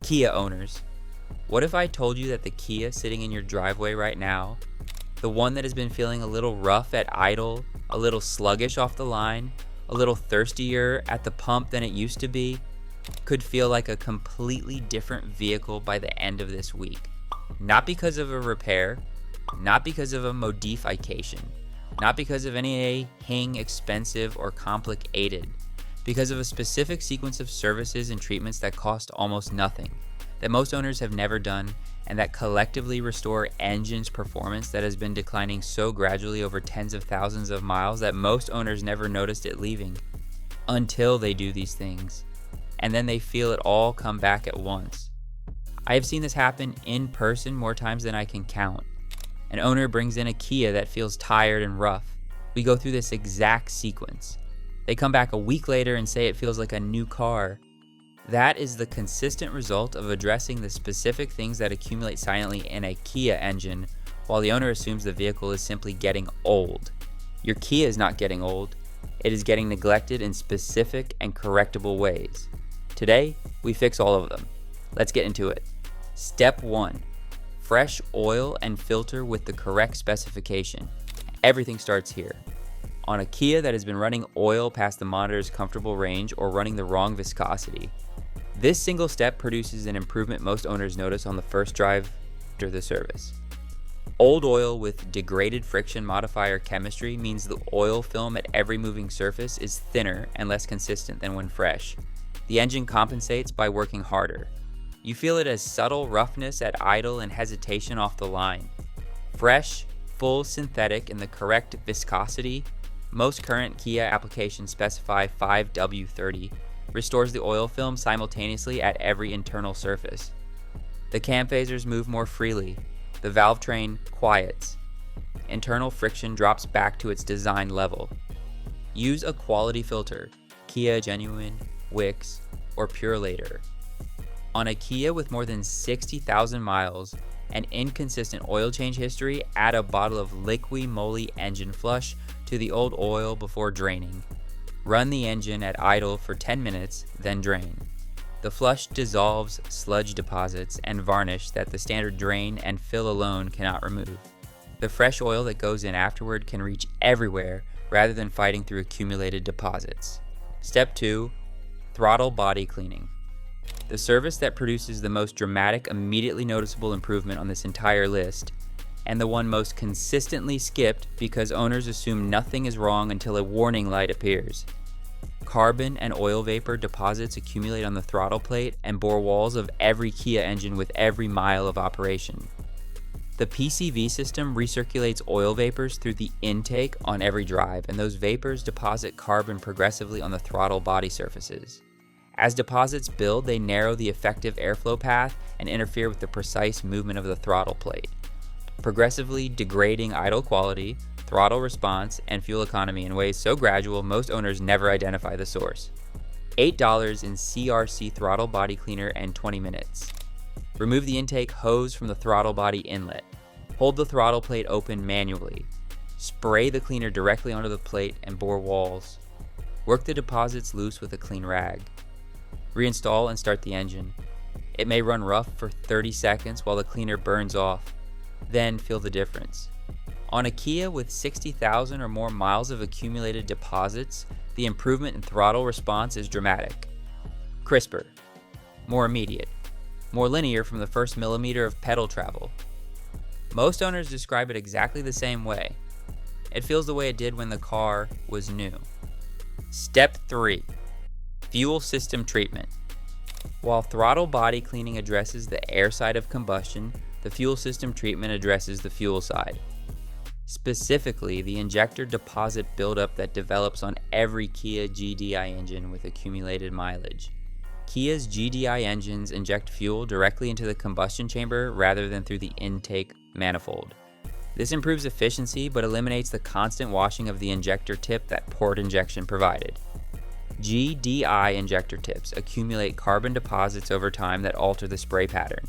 Kia owners, what if I told you that the Kia sitting in your driveway right now, the one that has been feeling a little rough at idle, a little sluggish off the line, a little thirstier at the pump than it used to be, could feel like a completely different vehicle by the end of this week? Not because of a repair, not because of a modification, not because of anything expensive or complicated, because of a specific sequence of services and treatments that cost almost nothing, that most owners have never done, and that collectively restore engine's performance that has been declining so gradually over tens of thousands of miles that most owners never noticed it leaving, until they do these things, and then they feel it all come back at once. I have seen this happen in person more times than I can count. An owner brings in a Kia that feels tired and rough. We go through this exact sequence. They come back a week later and say it feels like a new car. That is the consistent result of addressing the specific things that accumulate silently in a Kia engine, while the owner assumes the vehicle is simply getting old. Your Kia is not getting old. It is getting neglected in specific and correctable ways. Today, we fix all of them. Let's get into it. Step 1. Fresh oil and filter with the correct specification. Everything starts here. On a Kia that has been running oil past the monitor's comfortable range or running the wrong viscosity, this single step produces an improvement most owners notice on the first drive after the service. Old oil with degraded friction modifier chemistry means the oil film at every moving surface is thinner and less consistent than when fresh. The engine compensates by working harder. You feel it as subtle roughness at idle and hesitation off the line. Fresh, full synthetic in the correct viscosity, most current Kia applications specify 5W30, restores the oil film simultaneously at every internal surface. The cam phasers move more freely. The valve train quiets. Internal friction drops back to its design level. Use a quality filter, Kia Genuine, Wix, or Purelator. On a Kia with more than 60,000 miles and inconsistent oil change history, add a bottle of Liqui Moly engine flush to the old oil before draining. Run the engine at idle for 10 minutes, then drain. The flush dissolves sludge deposits and varnish that the standard drain and fill alone cannot remove. The fresh oil that goes in afterward can reach everywhere rather than fighting through accumulated deposits. Step 2. Throttle body cleaning. The service that produces the most dramatic, immediately noticeable improvement on this entire list, and the one most consistently skipped because owners assume nothing is wrong until a warning light appears. Carbon and oil vapor deposits accumulate on the throttle plate and bore walls of every Kia engine with every mile of operation. The PCV system recirculates oil vapors through the intake on every drive, and those vapors deposit carbon progressively on the throttle body surfaces. As deposits build, they narrow the effective airflow path and interfere with the precise movement of the throttle plate, progressively degrading idle quality, throttle response, and fuel economy in ways so gradual most owners never identify the source. $8 in CRC throttle body cleaner and 20 minutes. Remove the intake hose from the throttle body inlet. Hold the throttle plate open manually. Spray the cleaner directly onto the plate and bore walls. Work the deposits loose with a clean rag. Reinstall and start the engine. It may run rough for 30 seconds while the cleaner burns off. Then feel the difference. On a Kia with 60,000 or more miles of accumulated deposits, the improvement in throttle response is dramatic. Crisper, more immediate, more linear from the first millimeter of pedal travel. Most owners describe it exactly the same way. It feels the way it did when the car was new. Step 3. Fuel system treatment. While throttle body cleaning addresses the air side of combustion, the fuel system treatment addresses the fuel side. Specifically, the injector deposit buildup that develops on every Kia GDI engine with accumulated mileage. Kia's GDI engines inject fuel directly into the combustion chamber rather than through the intake manifold. This improves efficiency but eliminates the constant washing of the injector tip that port injection provided. GDI injector tips accumulate carbon deposits over time that alter the spray pattern,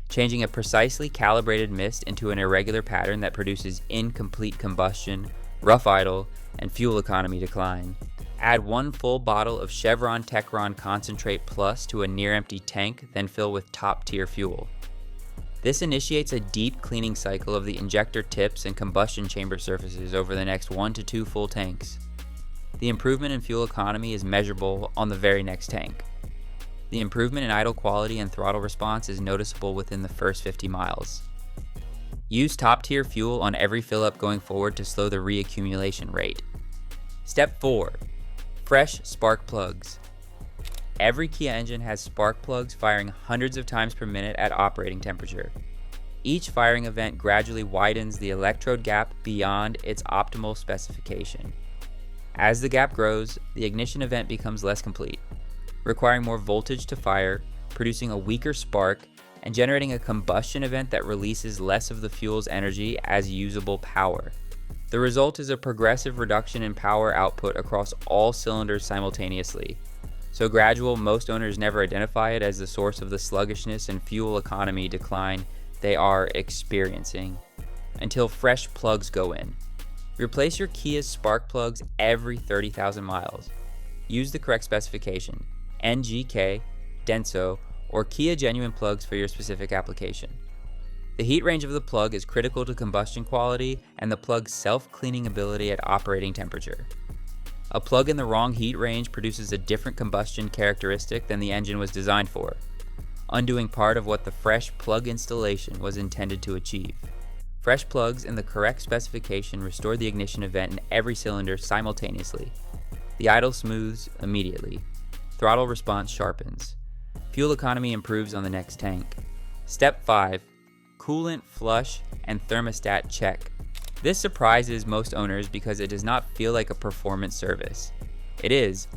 changing a precisely calibrated mist into an irregular pattern that produces incomplete combustion, rough idle, and fuel economy decline. Add 1 full bottle of Chevron Techron Concentrate Plus to a near-empty tank, then fill with top-tier fuel. This initiates a deep cleaning cycle of the injector tips and combustion chamber surfaces over the next 1 to 2 full tanks. The improvement in fuel economy is measurable on the very next tank. The improvement in idle quality and throttle response is noticeable within the first 50 miles. Use top-tier fuel on every fill-up going forward to slow the reaccumulation rate. Step 4. Fresh spark plugs. Every Kia engine has spark plugs firing hundreds of times per minute at operating temperature. Each firing event gradually widens the electrode gap beyond its optimal specification. As the gap grows, the ignition event becomes less complete, requiring more voltage to fire, producing a weaker spark, and generating a combustion event that releases less of the fuel's energy as usable power. The result is a progressive reduction in power output across all cylinders simultaneously. So gradual, most owners never identify it as the source of the sluggishness and fuel economy decline they are experiencing, until fresh plugs go in. Replace your Kia's spark plugs every 30,000 miles. Use the correct specification, NGK, Denso, or Kia Genuine plugs for your specific application. The heat range of the plug is critical to combustion quality and the plug's self-cleaning ability at operating temperature. A plug in the wrong heat range produces a different combustion characteristic than the engine was designed for, undoing part of what the fresh plug installation was intended to achieve. Fresh plugs in the correct specification restore the ignition event in every cylinder simultaneously. The idle smooths immediately. Throttle response sharpens. Fuel economy improves on the next tank. Step 5. Coolant flush and thermostat check. This surprises most owners because it does not feel like a performance service. It is,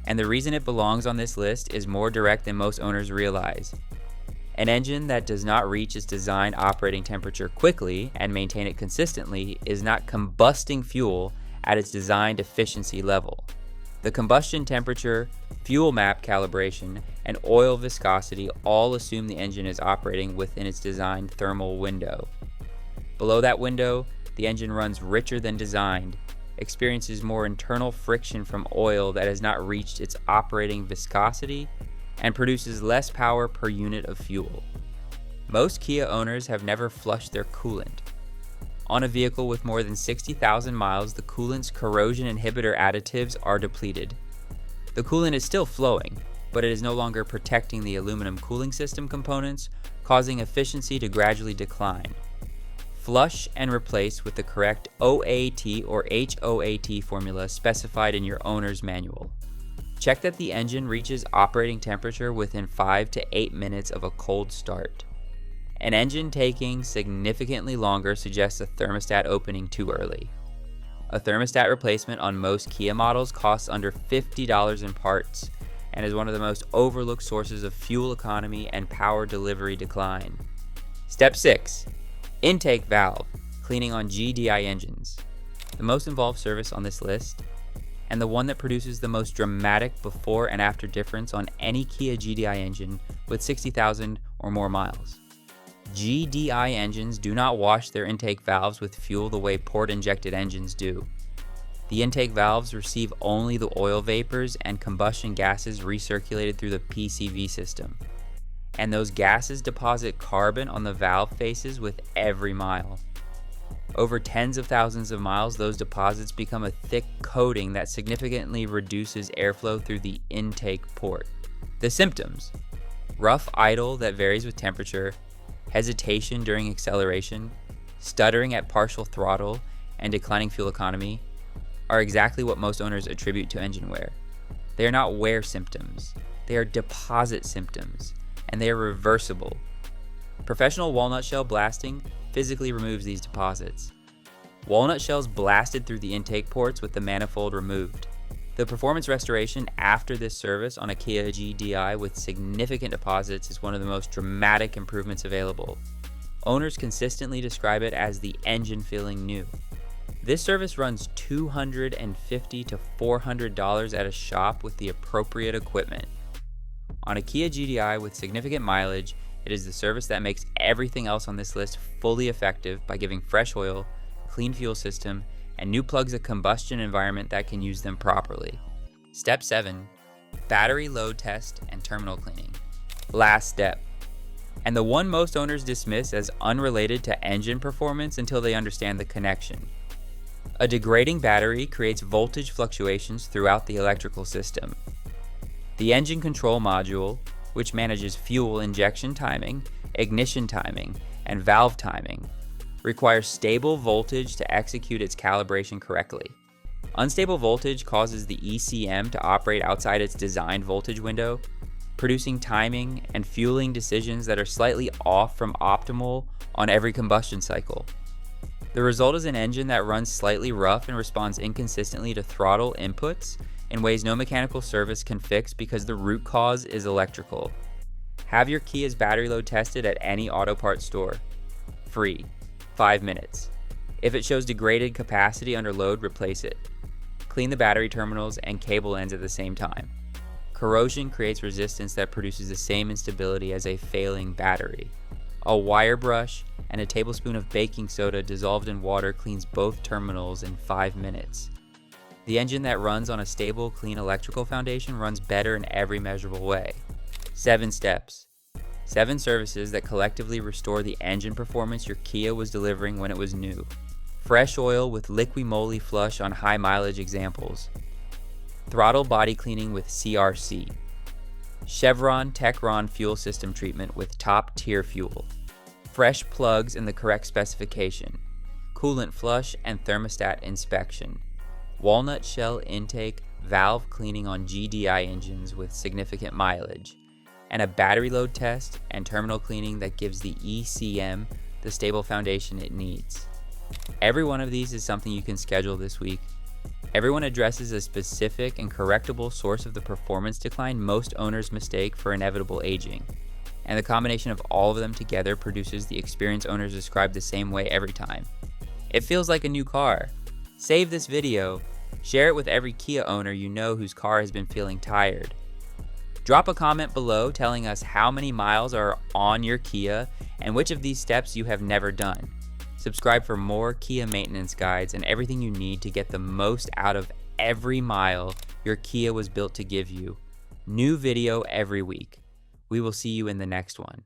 and the reason it belongs on this list is more direct than most owners realize. An engine that does not reach its designed operating temperature quickly and maintain it consistently is not combusting fuel at its designed efficiency level. The combustion temperature, fuel map calibration, and oil viscosity all assume the engine is operating within its designed thermal window. Below that window, the engine runs richer than designed, experiences more internal friction from oil that has not reached its operating viscosity, and produces less power per unit of fuel. Most Kia owners have never flushed their coolant. On a vehicle with more than 60,000 miles, the coolant's corrosion inhibitor additives are depleted. The coolant is still flowing, but it is no longer protecting the aluminum cooling system components, causing efficiency to gradually decline. Flush and replace with the correct OAT or HOAT formula specified in your owner's manual. Check that the engine reaches operating temperature within 5 to 8 minutes of a cold start. An engine taking significantly longer suggests a thermostat opening too early. A thermostat replacement on most Kia models costs under $50 in parts and is one of the most overlooked sources of fuel economy and power delivery decline. Step 6. Intake valve, cleaning on GDI engines. The most involved service on this list, and the one that produces the most dramatic before and after difference on any Kia GDI engine with 60,000 or more miles. GDI engines do not wash their intake valves with fuel the way port-injected engines do. The intake valves receive only the oil vapors and combustion gases recirculated through the PCV system. And those gases deposit carbon on the valve faces with every mile. Over tens of thousands of miles, those deposits become a thick coating that significantly reduces airflow through the intake port. The symptoms: rough idle that varies with temperature, hesitation during acceleration, stuttering at partial throttle, and declining fuel economy are exactly what most owners attribute to engine wear. They are not wear symptoms, they are deposit symptoms, and they are reversible. Professional walnut shell blasting physically removes these deposits. Walnut shells blasted through the intake ports with the manifold removed. The performance restoration after this service on a Kia GDI with significant deposits is one of the most dramatic improvements available. Owners consistently describe it as the engine feeling new. This service runs $250 to $400 at a shop with the appropriate equipment. On a Kia GDI with significant mileage, it is the service that makes everything else on this list fully effective by giving fresh oil, clean fuel system, and new plugs a combustion environment that can use them properly. Step 7. Battery load test and terminal cleaning. Last step, and the one most owners dismiss as unrelated to engine performance until they understand the connection. A degrading battery creates voltage fluctuations throughout the electrical system. The engine control module, which manages fuel injection timing, ignition timing, and valve timing, requires stable voltage to execute its calibration correctly. Unstable voltage causes the ECM to operate outside its designed voltage window, producing timing and fueling decisions that are slightly off from optimal on every combustion cycle. The result is an engine that runs slightly rough and responds inconsistently to throttle inputs in ways no mechanical service can fix because the root cause is electrical. Have your Kia's battery load tested at any auto parts store. Free. 5 minutes. If it shows degraded capacity under load, replace it. Clean the battery terminals and cable ends at the same time. Corrosion creates resistance that produces the same instability as a failing battery. A wire brush and a tablespoon of baking soda dissolved in water cleans both terminals in 5 minutes. The engine that runs on a stable, clean electrical foundation runs better in every measurable way. 7 steps. 7 services that collectively restore the engine performance your Kia was delivering when it was new. Fresh oil with Liqui-Moly flush on high mileage examples. Throttle body cleaning with CRC. Chevron Techron fuel system treatment with top tier fuel. Fresh plugs in the correct specification. Coolant flush and thermostat inspection. Walnut shell intake valve cleaning on GDI engines with significant mileage. And a battery load test and terminal cleaning that gives the ECM the stable foundation it needs. Every one of these is something you can schedule this week. Everyone addresses a specific and correctable source of the performance decline most owners mistake for inevitable aging. And the combination of all of them together produces the experience owners describe the same way every time. It feels like a new car. Save this video, share it with every Kia owner you know whose car has been feeling tired. Drop a comment below telling us how many miles are on your Kia and which of these steps you have never done. Subscribe for more Kia maintenance guides and everything you need to get the most out of every mile your Kia was built to give you. New video every week. We will see you in the next one.